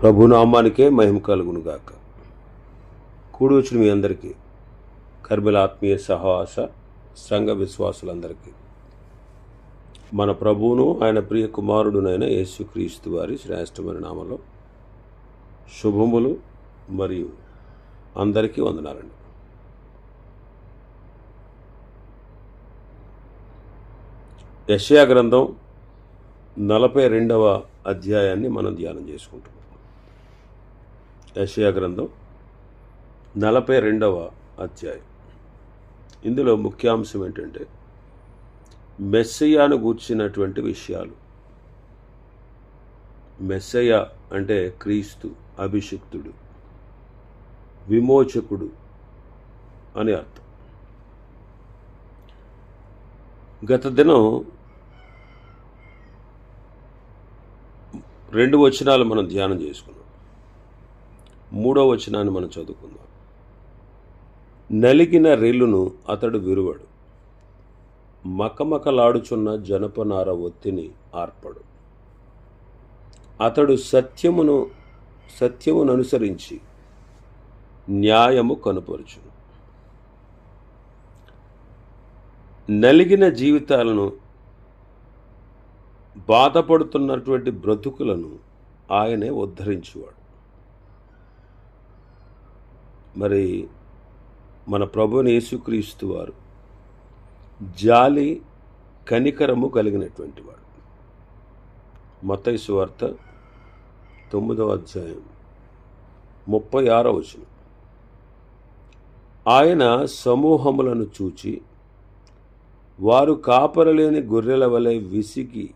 ప్రభునామానికే మహిమ కలుగునుగాక. కూడి వచ్చిన మీ అందరికీ, కర్మిల ఆత్మీయ సహవాస సంఘ విశ్వాసులందరికీ మన ప్రభువును ఆయన ప్రియ కుమారుడునైన యేసుక్రీస్తు వారి శ్రేష్టమైన నామలో శుభములు మరియు అందరికీ వందనాలండి. యెషయా గ్రంథం 42వ అధ్యాయాన్ని మనం ధ్యానం చేసుకుంటున్నాం. యెషయా గ్రంథం 42వ అధ్యాయం. ఇందులో ముఖ్యాంశం ఏంటంటే మెస్సయ్యాను గూర్చినటువంటి విషయాలు. మెస్సయ్య అంటే క్రీస్తు, అభిషిక్తుడు, విమోచకుడు అని అర్థం. గత దినం 2 వచనాలు మనం ధ్యానం చేసుకున్నాం. 3వ వచనాన్ని మనం చదువుకుందాం. నలిగిన రెల్లును అతడు విరువడు, మకమకలాడుచున్న జనపనార ఒత్తిని ఆర్పడు. అతడు సత్యమును అనుసరించి న్యాయము కనుపరుచును. నలిగిన జీవితాలను, బాధపడుతున్నటువంటి బ్రతుకులను ఆయనే ఉద్ధరించేవాడు. మరి మన ప్రభువుని యేసుక్రీస్తు వారు జాలి, కనికరము కలిగినటువంటి వాడు. మత్తయి సువార్త 9వ అధ్యాయం 36వ వచనం. ఆయన సమూహములను చూచి వారు కాపరలేని గొర్రెల వలె విసిగి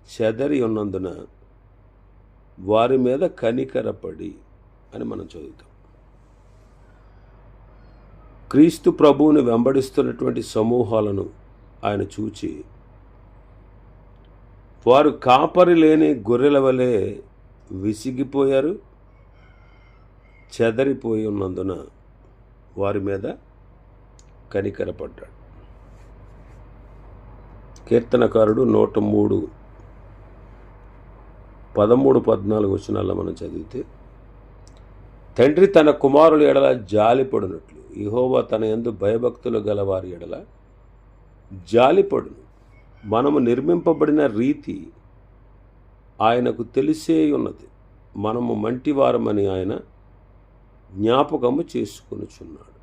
చెదరి ఉన్నందున వారి మీద కనికరపడి అని మనం చదువుతాం. క్రీస్తు ప్రభువుని వెంబడిస్తున్నటువంటి సమూహాలను ఆయన చూచి వారు కాపరి లేని గొర్రెల వలె విసిగిపోయారు, చెదరిపోయి ఉన్నందున వారి మీద కనికరపడ్డాడు. కీర్తనకారుడు 103 13, 14 వచనాల్లో మనం చదివితే, తండ్రి తన కుమారుల ఎడల జాలిపడినట్లు యెహోవా తన యందు భయభక్తులు గల వారి ఎడల జాలిపడును. మనము నిర్మింపబడిన రీతి ఆయనకు తెలిసే ఉన్నది. మనము మంటివారమని ఆయన జ్ఞాపకము చేసుకొనుచున్నాడు.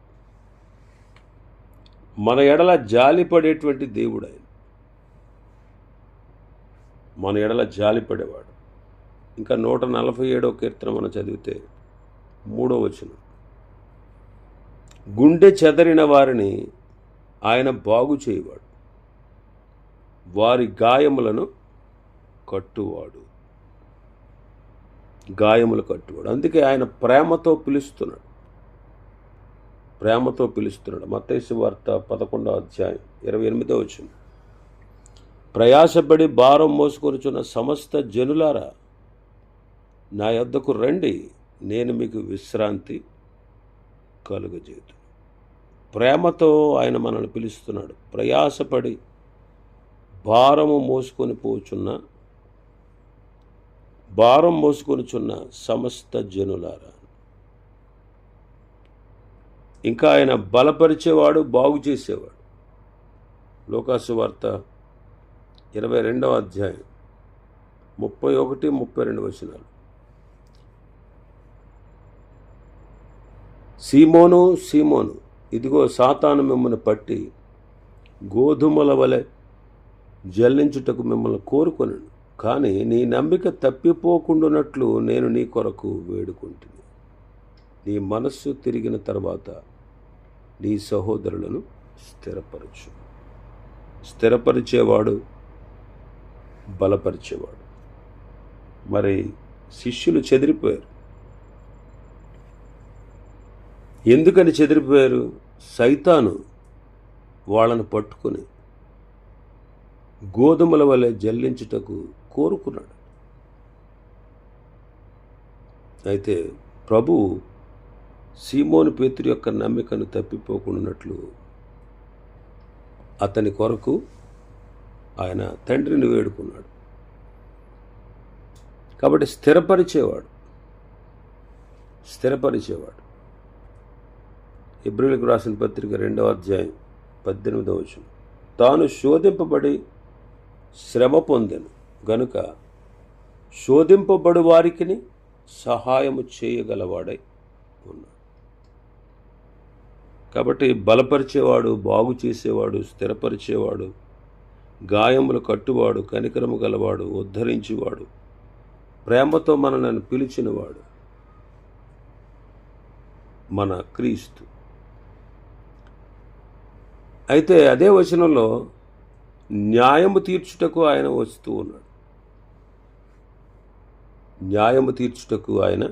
మన ఎడల జాలిపడేటువంటి దేవుడు ఆయన. మన ఎడల జాలిపడేవాడు. ఇంకా 147వ కీర్తన మనం చదివితే 3వ వచనం, గుండె చెదరిన వారిని ఆయన బాగు చేయవాడు, వారి గాయములను కట్టువాడు. గాయములు కట్టువాడు. అందుకే ఆయన ప్రేమతో పిలుస్తున్నాడు. మత్తయి సువార్త 11వ అధ్యాయం 28వ వచనం, ప్రయాసపడి భారం మోసుకొనుచున్న సమస్త జనులారా నా యొద్దకు రండి, నేను మీకు విశ్రాంతి కలుగజేతును. ప్రేమతో ఆయన మనల్ని పిలుస్తున్నాడు. ప్రయాసపడి భారం మోసుకొనుచున్న సమస్త జనులారా. ఇంకా ఆయన బలపరిచేవాడు, బాగు చేసేవాడు. లూకాసు వార్త 22వ అధ్యాయం 31, 32 వచనాలు. సీమోను, సీమోను, ఇదిగో సాతాను మిమ్మల్ని పట్టి గోధుమల వలె జల్లించుటకు మిమ్మల్ని కోరుకొనను, కానీ నీ నమ్మిక తప్పిపోకుండానట్లు నేను నీ కొరకు వేడుకుంటుని. నీ మనస్సు తిరిగిన తర్వాత నీ సహోదరులను స్థిరపరచు. స్థిరపరిచేవాడు, బలపరిచేవాడు. మరి శిష్యులు చెదిరిపోయారు. ఎందుకని చెదిరిపోయారు? సైతాను వాళ్ళను పట్టుకుని గోధుమల వలె జల్లించుటకు కోరుకున్నాడు. అయితే ప్రభువు సీమోను పేతురు యొక్క నమ్మికను తప్పిపోకుండానట్లు అతని కొరకు ఆయన తండ్రిని వేడుకున్నాడు. కాబట్టి స్థిరపరిచేవాడు, స్థిరపరిచేవాడు. హెబ్రీయులకు రాసిన పత్రిక 2వ అధ్యాయం 18వ వచనం. తాను శోధింపబడి శ్రమ పొందెను గనుక శోధింపబడు వారికి సహాయము చేయగలవాడై ఉన్నాడు. కాబట్టి బలపరిచేవాడు, బాగు చేసేవాడు, స్థిరపరిచేవాడు, గాయములు కట్టువాడు, కనికరము గలవాడు, ఉద్ధరించేవాడు, ప్రేమతో మనల్ని పిలిచినవాడు మన క్రీస్తు. అయితే అదే వచనంలో న్యాయము తీర్చుటకు ఆయన వస్తూ ఉన్నాడు. న్యాయము తీర్చుటకు ఆయన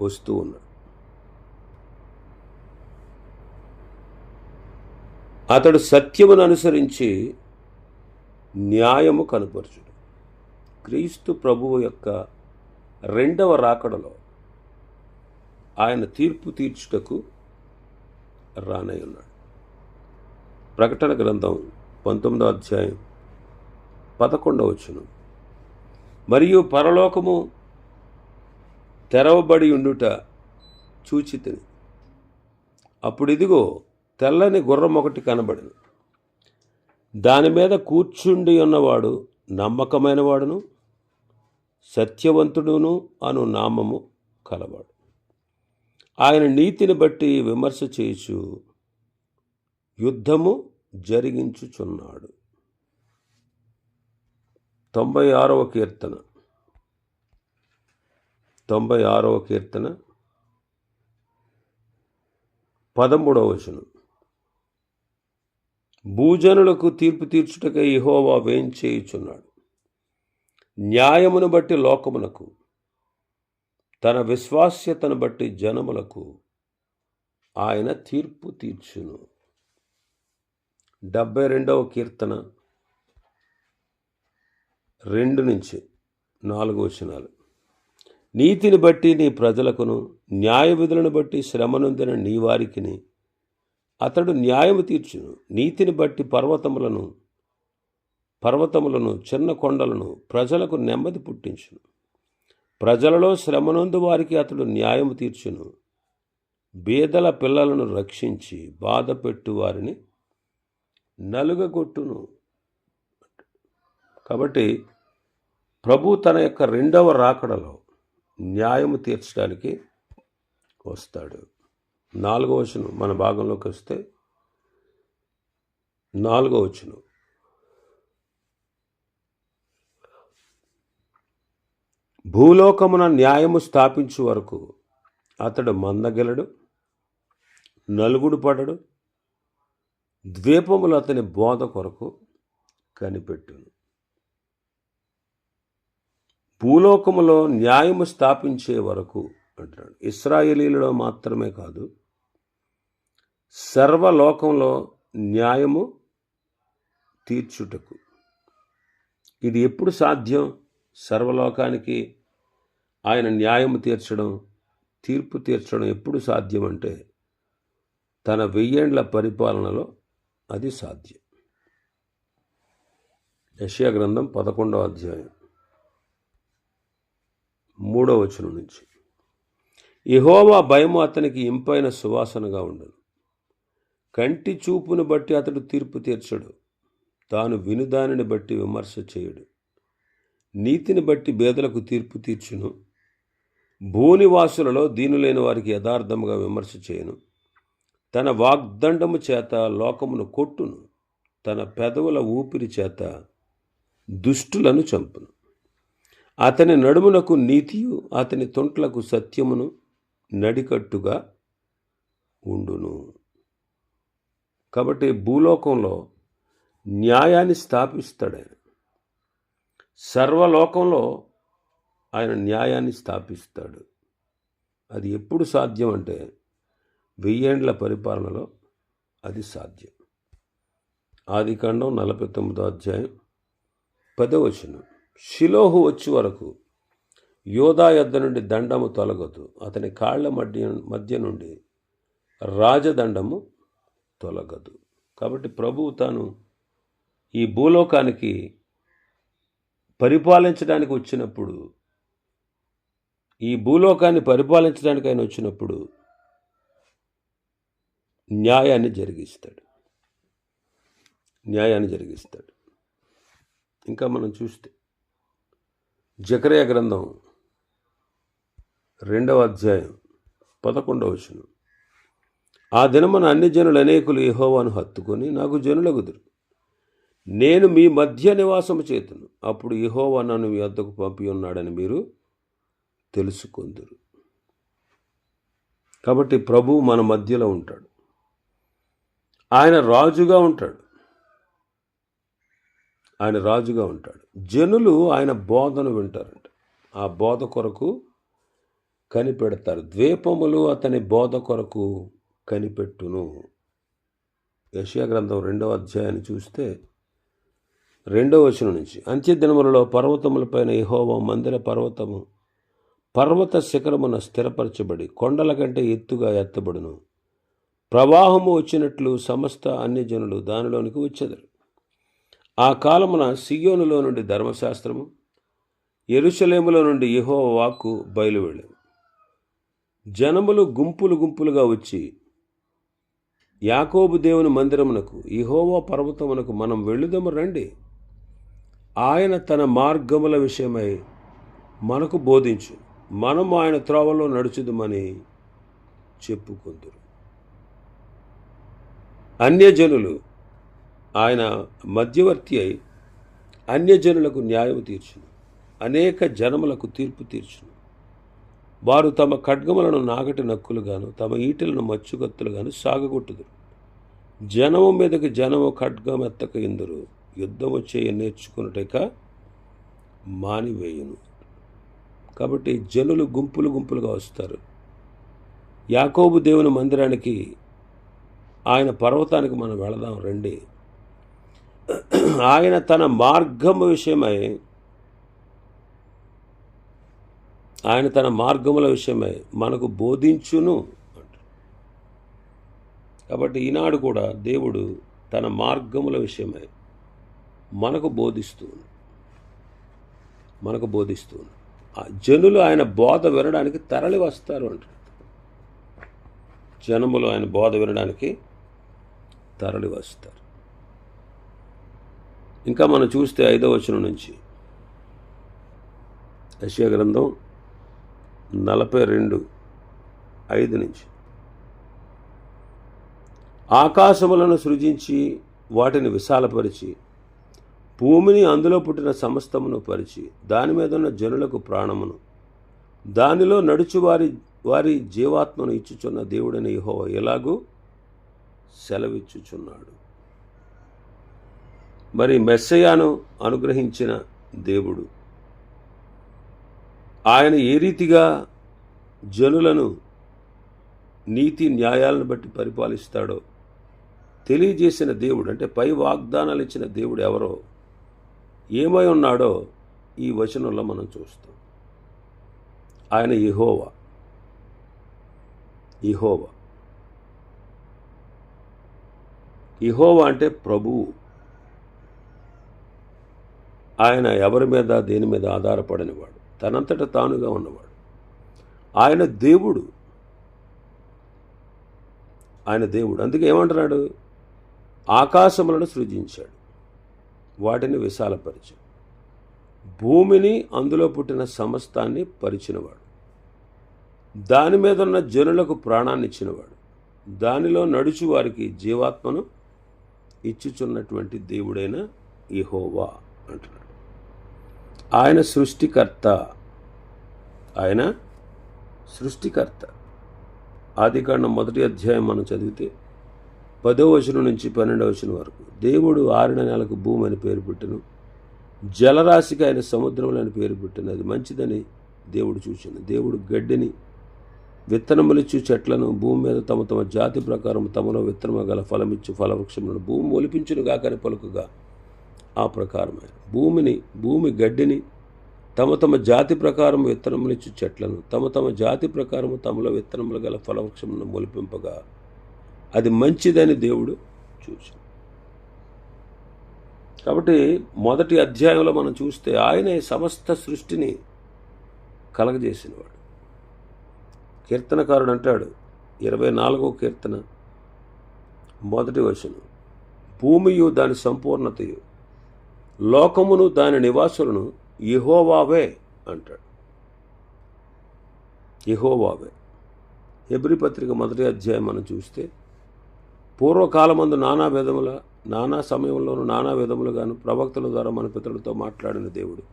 వస్తూ ఉన్నాడు. అతడు సత్యమును అనుసరించి న్యాయము కనుపరచుడు. క్రీస్తు ప్రభువు యొక్క రెండవ రాకడలో ఆయన తీర్పు తీర్చుటకు రానై ఉన్నాడు. ప్రకటన గ్రంథం 19వ అధ్యాయం 11వ వచనం. మరియు పరలోకము తెరవబడి ఉండుట చూచితిని. అప్పుడిదిగో తెల్లని గుర్రం ఒకటి కనబడింది. దాని మీద కూర్చుండి ఉన్నవాడు నమ్మకమైన వాడును సత్యవంతుడును అను నామము కలవాడు. ఆయన నీతిని బట్టి విమర్శ చేయుచు యుద్ధము జరిగించుచున్నాడు. 96వ కీర్తన 13వ వచనం. భూజనులకు తీర్పు తీర్చుటకై యెహోవా వేంచేయుచున్నాడు. న్యాయమును బట్టి లోకమునకు, తన విశ్వాస్యతను బట్టి జనములకు ఆయన తీర్పు తీర్చును. 72వ కీర్తన 2-4 వచనాలు. నీతిని బట్టి నీ ప్రజలకును, న్యాయ విధులను బట్టి శ్రమనొందిన నీ వారికిని అతడు న్యాయము తీర్చును. నీతిని బట్టి పర్వతములను చిన్న కొండలను ప్రజలకు నెమ్మది పుట్టించును. ప్రజలలో శ్రమనొందు వారికి అతడు న్యాయము తీర్చును. బీదల పిల్లలను రక్షించి బాధపెట్టు వారిని నలుగగొట్టును. కాబట్టి ప్రభు తన యొక్క రెండవ రాకడలో న్యాయము తీర్చడానికి వస్తాడు. 4వ వచనం మన భాగంలోకి వస్తే 4వ వచనం. భూలోకమున న్యాయము స్థాపించు వరకు అతడు మందగెలడు, నలుగుడు పడడు. ద్వీపములు అతని బోధ కొరకు కనిపెట్టును. భూలోకములో న్యాయము స్థాపించే వరకు అంటున్నాడు. ఇశ్రాయేలీలలో మాత్రమే కాదు, సర్వలోకంలో న్యాయము తీర్చుటకు. ఇది ఎప్పుడు సాధ్యం? సర్వలోకానికి ఆయన న్యాయము తీర్చడం, తీర్పు తీర్చడం ఎప్పుడు సాధ్యం అంటే తన 1000 ఏండ్ల పరిపాలనలో అది సాధ్యం. యెషయా గ్రంథం 11వ అధ్యాయం 3వ వచనం నుంచి. యెహోవా భయము అతనికి ఇంపైన సువాసనగా ఉండను. కంటి చూపును బట్టి అతడు తీర్పు తీర్చడు, తాను వినుదానిని బట్టి విమర్శ చేయడు. నీతిని బట్టి బేదలకు తీర్పు తీర్చును. భూనివాసులలో దీనులైన వారికి యథార్థముగా విమర్శ చేయను. తన వాగ్దండము చేత లోకమును కొట్టును, తన పెదవుల ఊపిరి చేత దుష్టులను చంపును. అతని నడుమునకు నీతియు, అతని తొంట్లకు సత్యమును నడికట్టుగా ఉండును. కాబట్టి భూలోకంలో న్యాయాన్ని స్థాపిస్తాడు ఆయన. సర్వలోకంలో ఆయన న్యాయాన్ని స్థాపిస్తాడు. అది ఎప్పుడు సాధ్యం అంటే 1000 ఏండ్ల పరిపాలనలో అది సాధ్యం. ఆదికాండం 49వ అధ్యాయం 10వ వచనం. షిలోహు వచ్చి వరకు యోధా యొద్ద నుండి దండము తొలగదు, అతని కాళ్ల మధ్య నుండి రాజదండము తొలగదు. కాబట్టి ప్రభువు తాను ఈ భూలోకానికి పరిపాలించడానికి వచ్చినప్పుడు ఈ భూలోకాన్ని పరిపాలించడానికి ఆయన వచ్చినప్పుడు న్యాయాన్ని జరిగిస్తాడు. ఇంకా మనం చూస్తే జకర్యా గ్రంథం 2వ అధ్యాయం 11వ వచనం. ఆ దినమున అన్ని జనులు అనేకులు యెహోవాను హత్తుకొని నాకు జనులగుదురు. నేను మీ మధ్య నివాసము చేతును. అప్పుడు యెహోవా నన్ను మీ వద్దకు పంపి ఉన్నాడని మీరు తెలుసుకొందురు. కాబట్టి ప్రభువు మన మధ్యలో ఉంటాడు. ఆయన రాజుగా ఉంటాడు. జనులు ఆయన బోధను వింటారంట. ఆ బోధ కొరకు కనిపెడతారు. ద్వీపములు అతని బోధ కొరకు కనిపెట్టును. యెషయా గ్రంథం 2వ అధ్యాయాన్ని చూస్తే 2వ వచనం నుంచి, అంత్యదినములలో పర్వతములపైన యెహోవా మందిర పర్వత శిఖరమున స్థిరపరచబడి కొండల కంటే ఎత్తుగా ఎత్తబడును. ప్రవాహము వచ్చినట్లు సమస్త అన్యజనులు దానిలోనికి వచ్చెదరు. ఆ కాలమున సియోనులో నుండి ధర్మశాస్త్రము, యెరూషలేములో నుండి యెహోవా వాక్కు బయలువెళ్ళెను. జనములు గుంపులుగా వచ్చి యాకోబు దేవుని మందిరమునకు, యెహోవా పర్వతమునకు మనం వెళ్ళుదము రండి, ఆయన తన మార్గముల విషయమై మనకు బోధించు, మనము ఆయన త్రోవలో నడుచుదుమని చెప్పుకొందురు. అన్యజనులు ఆయన మధ్యవర్తి అయి అన్యజనులకు న్యాయం తీర్చును, అనేక జనములకు తీర్పు తీర్చును. వారు తమ ఖడ్గములను నాగటి నక్కులుగాను తమ ఈటెలను మచ్చుగత్తులుగాను సాగగొట్టుదురు. జనము మీదకి జనము ఖడ్గమెత్తక ఇందురు, యుద్ధము చేయ నేర్చుకున్నటక మానివేయును. కాబట్టి జనులు గుంపులుగా వస్తారు. యాకోబు దేవుని మందిరానికి, ఆయన పర్వతానికి మనం వెళదాం రండి. ఆయన తన మార్గము విషయమై, ఆయన తన మార్గముల విషయమై మనకు బోధించును అంటారు. కాబట్టి ఈనాడు కూడా దేవుడు తన మార్గముల విషయమై మనకు బోధిస్తూ జనులు ఆయన బోధ వినడానికి తరలి వస్తారు అంటారు. జనములు ఆయన బోధ వినడానికి తరలి వస్తారు. ఇంకా మనం చూస్తే 5వ వచనం నుంచి, యెషయా గ్రంథం 42:5 నుంచి, ఆకాశములను సృజించి వాటిని విశాలపరిచి భూమిని అందులో పుట్టిన సమస్తమును పరిచి దాని మీద ఉన్న జనులకు ప్రాణమును దానిలో నడుచు వారి జీవాత్మను ఇచ్చుచున్న దేవుడైన యెహోవా ఎలాగూ సెలవిచ్చుచున్నాడు. మరి మెస్సయాను అనుగ్రహించిన దేవుడు ఆయన ఏ రీతిగా జనులను నీతి న్యాయాలను బట్టి పరిపాలిస్తాడో తెలియజేసిన దేవుడు, అంటే పై వాగ్దానాలు ఇచ్చిన దేవుడు ఎవరో, ఏమై ఉన్నాడో ఈ వచనంలో మనం చూస్తాం. ఆయన యెహోవా అంటే ప్రభువు. ఆయన ఎవరి మీద దేని మీద ఆధారపడనివాడు, తనంతట తానుగా ఉన్నవాడు. ఆయన దేవుడు. అందుకే ఏమంటున్నాడు? ఆకాశములను సృజించాడు, వాటిని విశాలపరిచాడు, భూమిని అందులో పుట్టిన సమస్తాన్ని పరిచినవాడు, దాని మీద ఉన్న జనులకు ప్రాణాన్ని ఇచ్చినవాడు, దానిలో నడుచు వారికి జీవాత్మను ఇచ్చుచున్నటువంటి దేవుడైన యెహోవా అంటున్నాడు. ఆయన సృష్టికర్త. ఆదికాండం 1వ అధ్యాయం మనం చదివితే 10వ వచనం నుంచి 12వ వచనం వరకు, దేవుడు ఆరిన నెలకు భూమి అని పేరు పెట్టెను, జలరాశికి ఆయన సముద్రములు అని పేరు పెట్టెను. అది మంచిదని దేవుడు చూచెను. దేవుడు గడ్డిని, విత్తనములిచ్చు చెట్లను, భూమి మీద తమ జాతి ప్రకారం తమలో విత్తనము గల ఫలమిచ్చు ఫలవృక్షములను భూమి ఒలిపించును గాకని పలుకుగా ఆ ప్రకారమైన భూమి గడ్డిని, తమ జాతి ప్రకారం విత్తనములిచ్చు చెట్లను, తమ జాతి ప్రకారము తమలో విత్తనములు గల ఫలవృక్షములను మొలిపింపగా అది మంచిదని దేవుడు చూశాడు. కాబట్టి 1వ అధ్యాయంలో మనం చూస్తే ఆయనే సమస్త సృష్టిని కలగజేసినవాడు. కీర్తనకారుడు అంటాడు 24వ కీర్తన 1వ వచనం, భూమియు దాని సంపూర్ణతయు లోకమును దాని నివాసులను యెహోవావే అంటాడు. యెహోవావే. హెబ్రీ పత్రిక 1వ అధ్యాయం మనం చూస్తే, పూర్వకాలమందు నానా సమయంలోనూ నానా విధములుగాను ప్రవక్తల ద్వారా మన పితరులతో మాట్లాడిన దేవుడు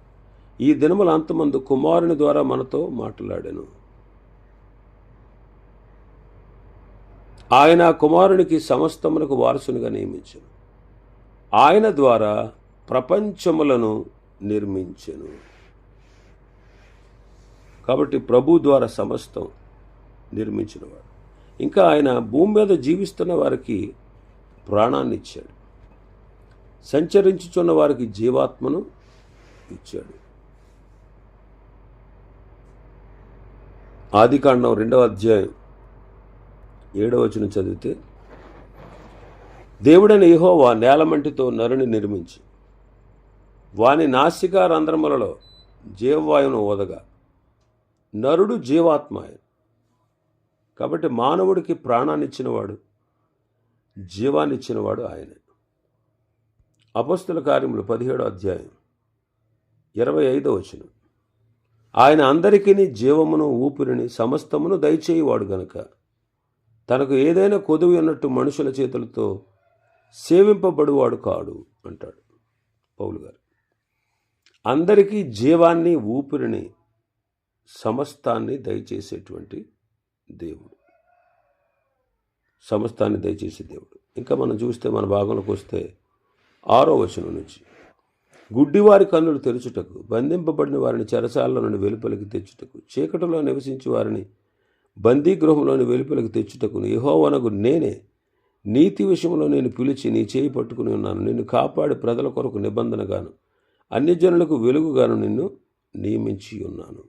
ఈ దినముల అంతమందు కుమారుని ద్వారా మనతో మాట్లాడాను. ఆయన కుమారునికి సమస్తమునకు వారసునిగా నియమించెను. ఆయన ద్వారా ప్రపంచములను నిర్మించెను. కాబట్టి ప్రభు ద్వారా సమస్తం నిర్మించినవాడు. ఇంకా ఆయన భూమి మీద జీవిస్తున్న వారికి ప్రాణాన్ని ఇచ్చాడు. సంచరించుచున్న వారికి జీవాత్మను ఇచ్చాడు. ఆదికాండం 2వ అధ్యాయం 7వ వచనం చదివితే, దేవుడైన యెహోవా నేలమంటితో నరుని నిర్మించి వాని నాసికా రంధ్రములలో జీవవాయువును ఓదగా నరుడు జీవాత్మాయ. కాబట్టి మానవుడికి ప్రాణాన్ని ఇచ్చినవాడు, జీవాన్ని ఇచ్చినవాడు ఆయనే. అపొస్తలుల కార్యములు 17వ అధ్యాయం 25వ వచనం, ఆయన అందరికీ జీవమును ఊపిరిని సమస్తమును దయచేయువాడు గనుక తనకు ఏదైనా కొదువు ఉన్నట్టు మనుషుల చేతులతో సేవింపబడువాడు కాడు అంటాడు పౌలు గారు. అందరికీ జీవాన్ని ఊపిరిని సమస్తాన్ని దయచేసేటువంటి దేవుడు, సమస్తాన్ని దయచేసే దేవుడు. ఇంకా మనం చూస్తే మన భాగంలోకి వస్తే 6వ వచనం నుంచి, గుడ్డివారి కన్నులు తెరుచుటకు, బంధింపబడిన వారిని చెరసాలలో నుండి వెలుపలికి తెచ్చుటకు, చీకటిలో నివసించి వారిని బందీగృహంలోని వెలుపలికి తెచ్చుటకు యెహోవానగు నేనే నీతి విషయంలో నేను పిలిచి నీ చేయి పట్టుకుని ఉన్నాను. నిన్ను కాపాడి ప్రజల కొరకు నిబంధనగాను అన్యజనులకు వెలుగుగాను నిన్ను నియమించి ఉన్నాను.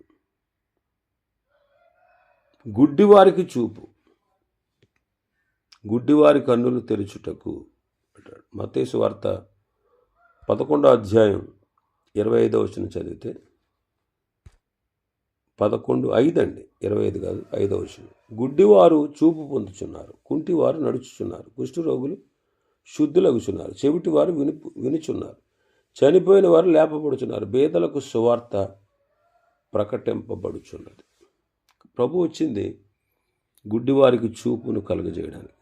గుడ్డివారికి చూపు, గుడ్డివారి కన్నులు తెరుచుటకు అంటాడు. మత్తయి సువార్త 11వ అధ్యాయం 25వ వచనం చదివితే, 11:5 అండి, 25 కాదు, 5వ వచనం, గుడ్డివారు చూపు పొందుచున్నారు, కుంటివారు నడుచుచున్నారు, కుష్ఠరోగులు శుద్ధులగుచున్నారు, చెవిటివారు వినుచున్నారు, చనిపోయిన వారు లేపబడుచున్నారు, బేదలకు సువార్త ప్రకటింపబడుచున్నది. ప్రభు వచ్చింది గుడ్డివారికి చూపును కలుగజేయడానికి.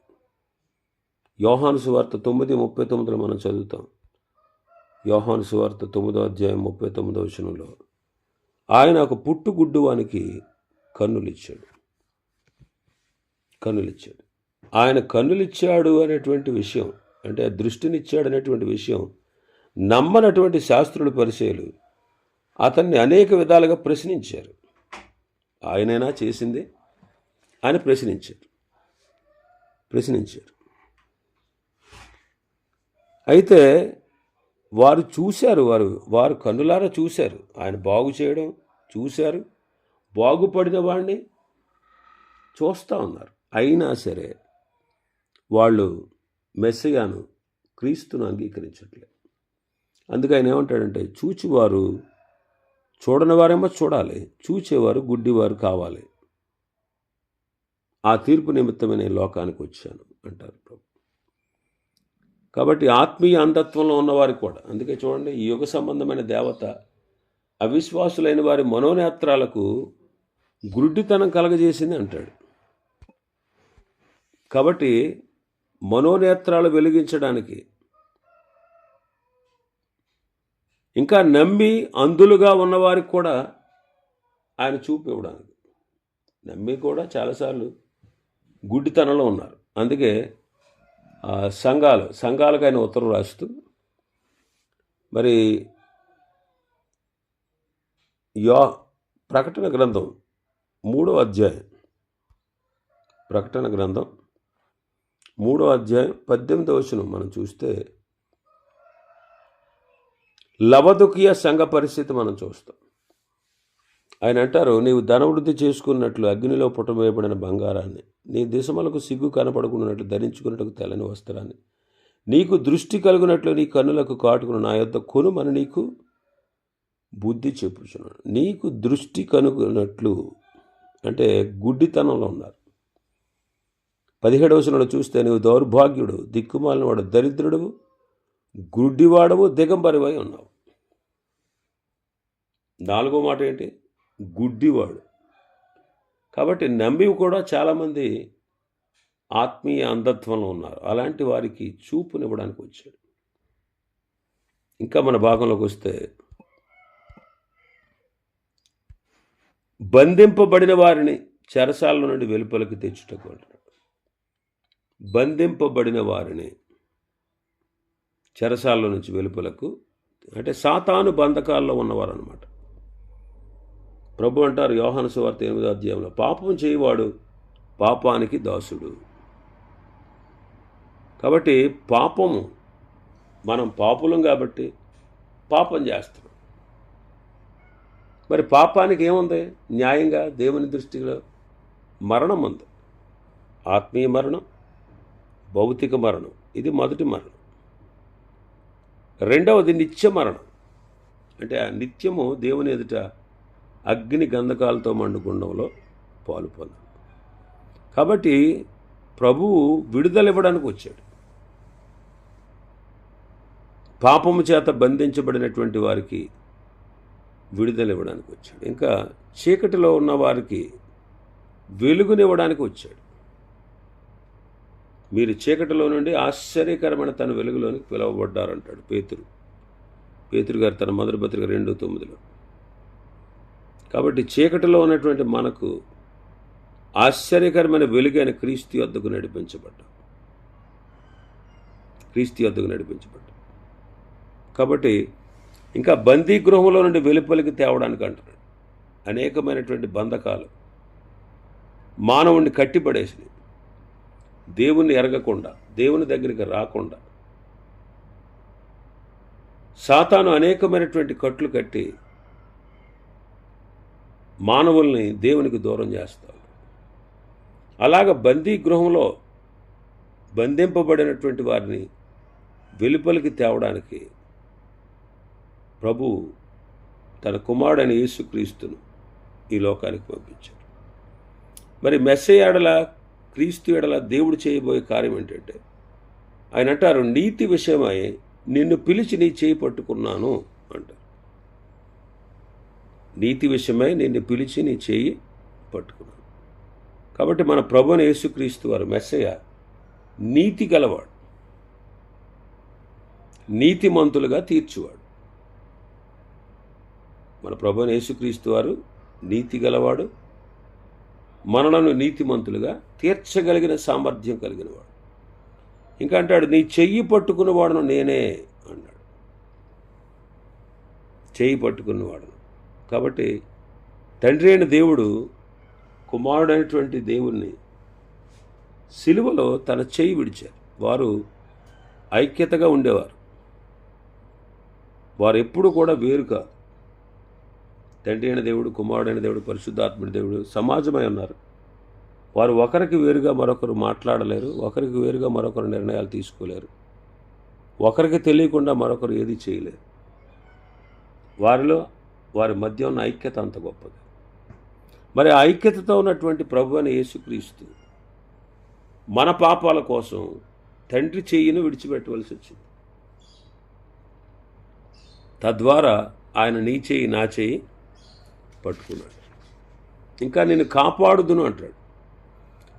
యోహాను సువార్త 9:39 మనం చదువుతాం. యోహాను సువార్త 9వ అధ్యాయం 39వ వచనంలో, ఆయన ఒక పుట్టు గుడ్డివానికి కన్నులిచ్చాడు. ఆయన కన్నులిచ్చాడు అనేటువంటి విషయం, అంటే దృష్టినిచ్చాడు అనేటువంటి విషయం నమ్మనటువంటి శాస్త్రులు పరిచయులు అతన్ని అనేక విధాలుగా ప్రశ్నించారు. ఆయనైనా చేసింది అని ప్రశ్నించారు. అయితే వారు చూశారు, వారు కన్నులారా చూశారు, ఆయన బాగు చేయడం చూశారు, బాగుపడిన వాడిని చూస్తూ ఉన్నారు. అయినా సరే వాళ్ళు మెస్సయాను, క్రీస్తును అంగీకరించట్లేదు. అందుకే ఆయన ఏమంటాడంటే, చూచివారు చూడని వారేమో చూడాలి, చూచేవారు గుడ్డివారు కావాలి. ఆ తీర్పు నిమిత్తమే నేను లోకానికి వచ్చాను అంటారు ప్రభు. కాబట్టి ఆత్మీయ అంధత్వంలో ఉన్నవారికి కూడా, అందుకే చూడండి, ఈ యుగ సంబంధమైన దేవత అవిశ్వాసులైన వారి మనోనేత్రాలకు గుడ్డితనం కలగజేసింది అంటాడు. కాబట్టి మనోనేత్రాలు వెలిగించడానికి, ఇంకా నమ్మి అంధులుగా ఉన్నవారికి కూడా ఆయన చూపు ఇవ్వడానికి, నమ్మి కూడా చాలాసార్లు గుడ్డితనంలో ఉన్నారు. అందుకే సంఘాలకు ఆయన ఉత్తరం రాస్తూ, మరి ప్రకటన గ్రంథం 3వ అధ్యాయం, 18వ వచనం మనం చూస్తే, లవదుకియ సంఘ పరిస్థితి మనం చూస్తాం. ఆయన అంటారు, నీవు ధనవృద్ధి చేసుకున్నట్లు అగ్నిలో పుట్టవేయబడిన బంగారాన్ని, నీ దిశమలకు సిగ్గు కనపడుకున్నట్లు ధరించుకున్నట్టు తెల్లని వస్త్రాన్ని, నీకు దృష్టి కలుగునట్లు నీ కన్నులకు కాటుకుని నా యొద్ద కొనుమని నీకు బుద్ధి చెప్పుచున్నాను. నీకు దృష్టి కనుగొన్నట్లు అంటే గుడ్డితనంలో ఉన్నారు. 17వ వచనంలో చూస్తే, నువ్వు దౌర్భాగ్యుడు, దిక్కుమాలిన వాడు, దరిద్రుడు, గుడ్డివాడవు, దిగంబరివై ఉన్నావు. 4వ మాట ఏంటి? గుడ్డివాడు. కాబట్టి నమ్మి కూడా చాలామంది ఆత్మీయ అంధత్వంలో ఉన్నారు. అలాంటి వారికి చూపునివ్వడానికి వచ్చాడు. ఇంకా మన భాగంలోకి వస్తే, బంధింపబడిన వారిని చెరసాల నుండి వెలుపలికి తెచ్చుటకు అంటున్నాడు. బంధింపబడిన వారిని చెరసాల నుంచి వెలుపలకు, అంటే సాతాను బంధకాల్లో ఉన్నవారు అన్నమాట. ప్రభు అంటారు యోహాను సువార్త 8వ అధ్యాయంలో, పాపం చేయవాడు పాపానికి దాసుడు. కాబట్టి పాపము, మనం పాపులం కాబట్టి పాపం చేస్తున్నాం. మరి పాపానికి ఏముంది? న్యాయంగా దేవుని దృష్టిలో మరణం ఉంది. ఆత్మీయ మరణం, భౌతిక మరణం. ఇది మొదటి మరణం. రెండవది నిత్య మరణం. అంటే ఆ నిత్యము దేవుని ఎదుట అగ్ని గంధకాలతో మండుగుండంలో పాలు పొందాలి. కాబట్టి ప్రభువు విడుదల ఇవ్వడానికి వచ్చాడు. పాపము చేత బంధించబడినటువంటి వారికి విడుదల ఇవ్వడానికి వచ్చాడు. ఇంకా చీకటిలో ఉన్న వారికి వెలుగునివ్వడానికి వచ్చాడు. మీరు చీకటిలో నుండి ఆశ్చర్యకరమైన తన వెలుగులోనికి పిలువబడ్డారంటాడు పేతురు గారు తన మొదటి పత్రిక 2:9. కాబట్టి చీకటిలో ఉన్నటువంటి మనకు ఆశ్చర్యకరమైన వెలుగైన క్రీస్తు యొద్దకు నడిపించబడ్డాం. కాబట్టి ఇంకా బందీ గృహంలో నుండి వెలుపలికి తేవడానికి అంటున్నాడు. అనేకమైనటువంటి బంధకాలు మానవుణ్ణి కట్టిపడేసి, దేవుణ్ణి ఎరగకుండా, దేవుని దగ్గరికి రాకుండా సాతాను అనేకమైనటువంటి కట్లు కట్టి మానవుల్ని దేవునికి దూరం చేస్తాడు. అలాగ బందీ గృహంలో బంధింపబడినటువంటి వారిని వెలుపలికి తేవడానికి ప్రభు తన కుమారుడైన యేసుక్రీస్తును ఈ లోకానికి పంపించాడు. మరి మెస్సయ్య ఎడల, క్రీస్తు ఎడల దేవుడు చేయబోయే కార్యం ఏంటంటే, ఆయన అంటారు, నీతి విషయమై నిన్ను పిలిచి నీ చేయి పట్టుకున్నాను అంటారు. నీతి విషయమై నిన్ను పిలిచి నీ చేయి పట్టుకున్నాను. కాబట్టి మన ప్రభువైన యేసుక్రీస్తు వారు మెస్సయ్య నీతి గలవాడు, నీతిమంతులుగా తీర్చువాడు. మన ప్రభువైన యేసుక్రీస్తు వారు నీతి గలవాడు, మనలను నీతిమంతులుగా తీర్చగలిగిన సామర్థ్యం కలిగినవాడు. ఇంకా అంటాడు, నీ చెయ్యి పట్టుకున్నవాడును నేనే అన్నాడు. చెయ్యి పట్టుకున్నవాడును. కాబట్టి తండ్రి అయిన దేవుడు కుమారుడైనటువంటి దేవుణ్ణి సిలువలో తన చెయ్యి విడిచారు. వారు ఐక్యతగా ఉండేవారు. వారు ఎప్పుడు కూడా వేరు కాదు. తండ్రి అయిన దేవుడు, కుమారుడైన దేవుడు, పరిశుద్ధాత్ముడి దేవుడు సమాజమై ఉన్నారు. వారు ఒకరికి వేరుగా మరొకరు మాట్లాడలేరు, ఒకరికి వేరుగా మరొకరు నిర్ణయాలు తీసుకోలేరు, ఒకరికి తెలియకుండా మరొకరు ఏది చేయలేరు. వారి మధ్య ఉన్న ఐక్యత అంత గొప్పది. మరి ఆ ఐక్యతతో ఉన్నటువంటి ప్రభువైన యేసుక్రీస్తు మన పాపాల కోసం తండ్రి చెయ్యిని విడిచిపెట్టవలసి వచ్చింది. తద్వారా ఆయన నీ చెయ్యి నా చెయ్యి పట్టుకున్నాడు. ఇంకా నిన్ను కాపాడుదును అంటాడు.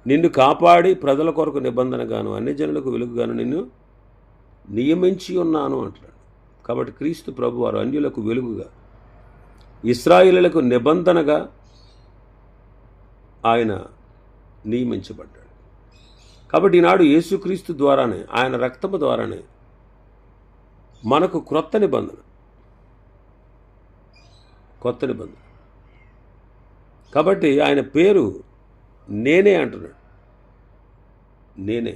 నిన్ను కాపాడి ప్రజల కొరకు నిబంధనగాను అన్ని జనులకు వెలుగుగాను నిన్ను నియమించి ఉన్నాను అంటున్నాడు. కాబట్టి క్రీస్తు ప్రభువారు అన్యులకు వెలుగుగా, ఇశ్రాయేలులకు నిబంధనగా ఆయన నియమించబడ్డాడు. కాబట్టి ఈనాడు యేసుక్రీస్తు ద్వారానే, ఆయన రక్తము ద్వారానే మనకు క్రొత్త నిబంధన. కాబట్టి ఆయన పేరు నేనే అంటున్నాడు. నేనే.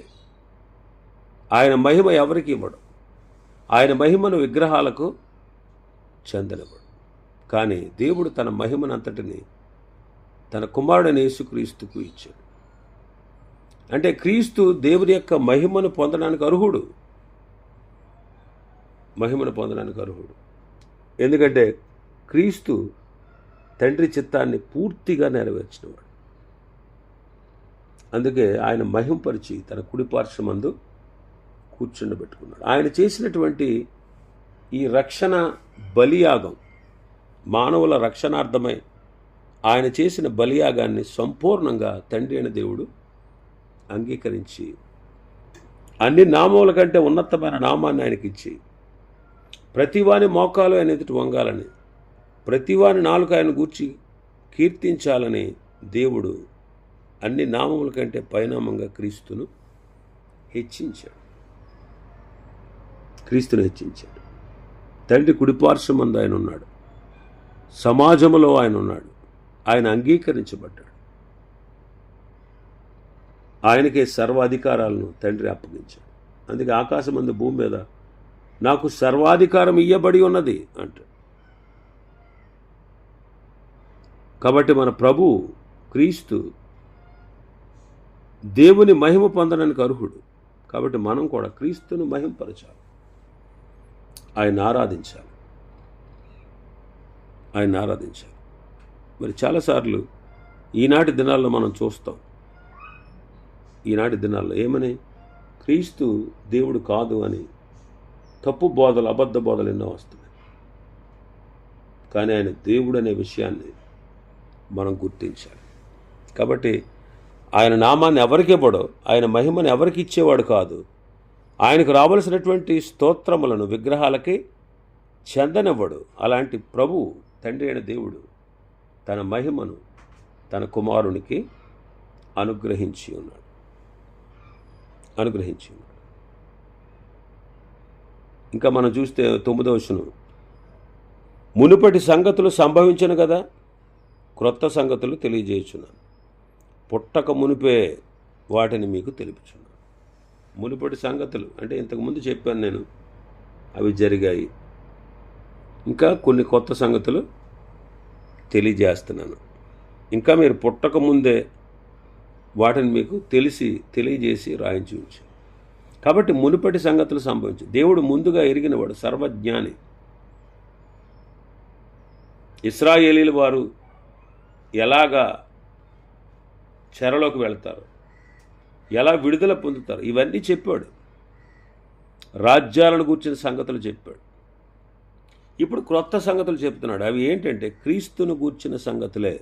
ఆయన మహిమ ఎవరికి ఇవ్వడు. ఆయన మహిమను విగ్రహాలకు చెందనివ్వడు. కానీ దేవుడు తన మహిమనంతటిని తన కుమారుడైన యేసుక్రీస్తుకు ఇచ్చాడు. అంటే క్రీస్తు దేవుని యొక్క మహిమను పొందడానికి అర్హుడు. ఎందుకంటే క్రీస్తు తండ్రి చిత్తాన్ని పూర్తిగా నెరవేర్చినవాడు. అందుకే ఆయన మహింపరిచి తన కుడిపార్శ్వమందు కూర్చుండబెట్టుకున్నాడు. ఆయన చేసినటువంటి ఈ రక్షణ బలియాగం, మానవుల రక్షణార్థమై ఆయన చేసిన బలియాగాన్ని సంపూర్ణంగా తండ్రి అయిన దేవుడు అంగీకరించి అన్ని నామముల కంటే ఉన్నతమైన నామాన్ని ఆయనకి ఇచ్చి ప్రతివాని మోకాలు ఆయన ఎదుటి వంగాలని, ప్రతివాని నాలుక ఆయన గూర్చి కీర్తించాలని దేవుడు అన్ని నామముల కంటే పైనామంగా క్రీస్తును హెచ్చించాడు. తండ్రి కుడిపార్శ్వమందు ఆయన ఉన్నాడు, సమాజంలో ఆయన ఉన్నాడు, ఆయన అంగీకరించబడ్డాడు. ఆయనకే సర్వాధికారాలను తండ్రి అప్పగించాడు. అందుకే ఆకాశమందు భూమి మీద నాకు సర్వాధికారం ఇయ్యబడి ఉన్నది అంటాడు. కాబట్టి మన ప్రభు క్రీస్తు దేవుని మహిమ పొందడానికి అర్హుడు. కాబట్టి మనం కూడా క్రీస్తును మహింపరచాలి, ఆయన ఆరాధించాలి. మరి చాలాసార్లు ఈనాటి దినాల్లో మనం చూస్తాం, ఈనాటి దినాల్లో ఏమని క్రీస్తు దేవుడు కాదు అని తప్పు బోధలు, అబద్ధ బోధలు ఎన్నో వస్తున్నాయి. కానీ ఆయన దేవుడు అనే విషయాన్ని మనం గుర్తించాలి. కాబట్టి ఆయన నామాన్ని ఎవరికి ఇవ్వడో, ఆయన మహిమను ఎవరికి ఇచ్చేవాడు కాదు. ఆయనకు రావలసినటువంటి స్తోత్రములను విగ్రహాలకి చెందనివ్వడు. అలాంటి ప్రభు తండ్రి అయిన దేవుడు తన మహిమను తన కుమారునికి అనుగ్రహించి ఉన్నాడు. ఇంకా మనం చూస్తే 9వ వచనం, మునుపటి సంగతులు సంభవించను కదా, క్రొత్త సంగతులు తెలియజేయుచున్నాను. పుట్టక మునిపే వాటిని మీకు తెలుపుచున్నాను. మునుపటి సంగతులు అంటే ఇంతకుముందు చెప్పాను నేను, అవి జరిగాయి. ఇంకా కొన్ని కొత్త సంగతులు తెలియజేస్తున్నాను. ఇంకా మీరు పుట్టక ముందే వాటిని మీకు తెలియజేసి రాయించి ఉంచాను. కాబట్టి మునుపటి సంగతులు సంభవించు. దేవుడు ముందుగా ఎరిగినవాడు, సర్వజ్ఞాని. ఇశ్రాయేలీల వారు ఎలాగా చెరలోకి వెళ్తారు, ఎలా విడుదల పొందుతారు, ఇవన్నీ చెప్పాడు. రాజ్యాలను గూర్చిన సంగతులు చెప్పాడు. ఇప్పుడు క్రొత్త సంగతులు చెప్తున్నాడు. అవి ఏంటంటే క్రీస్తును గూర్చిన సంగతులే.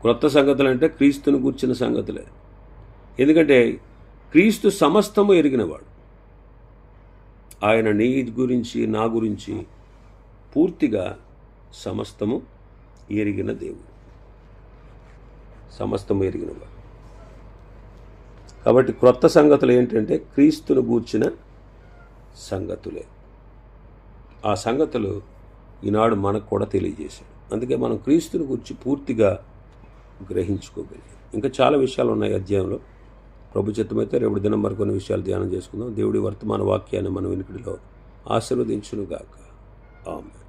క్రొత్త సంగతులు అంటే క్రీస్తును గూర్చిన సంగతులే. ఎందుకంటే క్రీస్తు సమస్తము ఎరిగినవాడు. ఆయన నీ గురించి, నా గురించి పూర్తిగా సమస్తము ఎరిగిన దేవుడు, సమస్తము ఎరిగినవాడు. కాబట్టి క్రొత్త సంగతులు ఏంటంటే క్రీస్తును గూర్చిన సంగతులే. ఆ సంగతులు ఈనాడు మనకు కూడా తెలియజేశాడు. అందుకే మనం క్రీస్తుని గురించి పూర్తిగా గ్రహించుకోగలిగాం. ఇంకా చాలా విషయాలు ఉన్నాయి అధ్యాయంలో. ప్రభు చిత్తమైతే రేపు దినం మరికొన్ని విషయాలు ధ్యానం చేసుకుందాం. దేవుడి వర్తమాన వాక్యాన్ని మన వినికిడిలో ఆశీర్వదించునుగాక. ఆమేన్.